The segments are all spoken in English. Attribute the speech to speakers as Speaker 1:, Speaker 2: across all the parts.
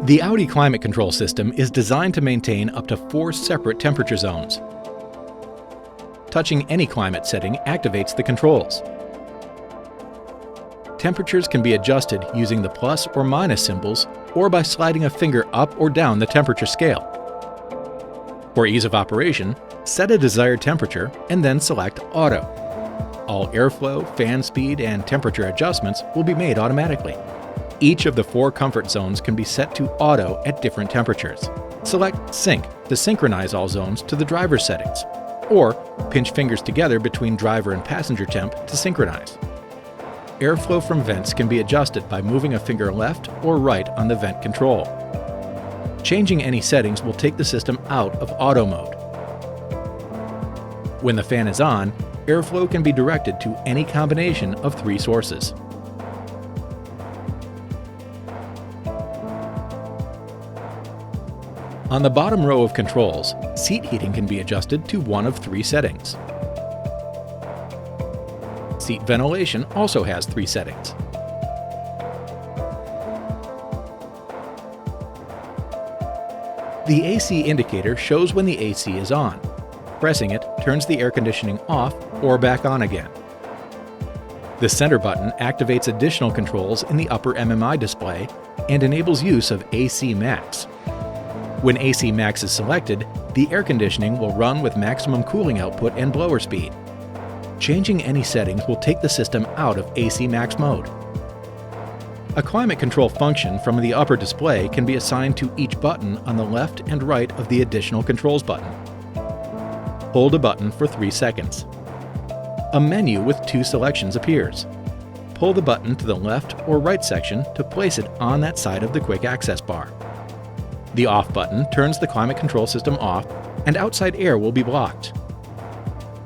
Speaker 1: The Audi climate control system is designed to maintain up to 4 separate temperature zones. Touching any climate setting activates the controls. Temperatures can be adjusted using the plus or minus symbols or by sliding a finger up or down the temperature scale. For ease of operation, set a desired temperature and then select Auto. All airflow, fan speed, and temperature adjustments will be made automatically. Each of the 4 comfort zones can be set to Auto at different temperatures. Select Sync to synchronize all zones to the driver's settings, or pinch fingers together between driver and passenger temp to synchronize. Airflow from vents can be adjusted by moving a finger left or right on the vent control. Changing any settings will take the system out of Auto mode. When the fan is on, airflow can be directed to any combination of 3 sources. On the bottom row of controls, seat heating can be adjusted to one of 3 settings. Seat ventilation also has 3 settings. The AC indicator shows when the AC is on. Pressing it turns the air conditioning off or back on again. The center button activates additional controls in the upper MMI display and enables use of AC Max. When AC Max is selected, the air conditioning will run with maximum cooling output and blower speed. Changing any settings will take the system out of AC Max mode. A climate control function from the upper display can be assigned to each button on the left and right of the additional controls button. Hold a button for 3 seconds. A menu with 2 selections appears. Pull the button to the left or right section to place it on that side of the quick access bar. The off button turns the climate control system off and outside air will be blocked.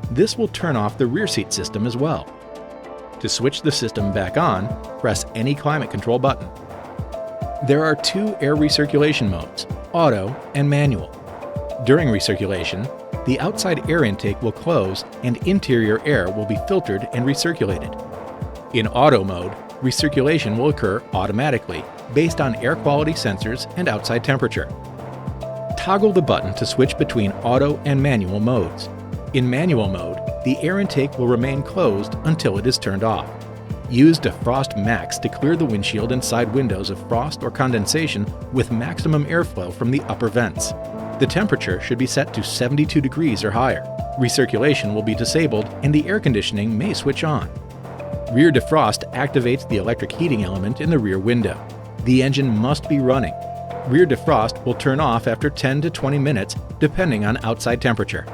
Speaker 1: This will turn off the rear seat system as well. To switch the system back on, press any climate control button. There are 2 air recirculation modes, Auto and Manual. During recirculation, the outside air intake will close and interior air will be filtered and recirculated. In Auto mode, recirculation will occur automatically based on air quality sensors and outside temperature. Toggle the button to switch between Auto and Manual modes. In Manual mode, the air intake will remain closed until it is turned off. Use Defrost Max to clear the windshield and side windows of frost or condensation with maximum airflow from the upper vents. The temperature should be set to 72 degrees or higher. Recirculation will be disabled and the air conditioning may switch on. Rear defrost activates the electric heating element in the rear window. The engine must be running. Rear defrost will turn off after 10 to 20 minutes depending on outside temperature.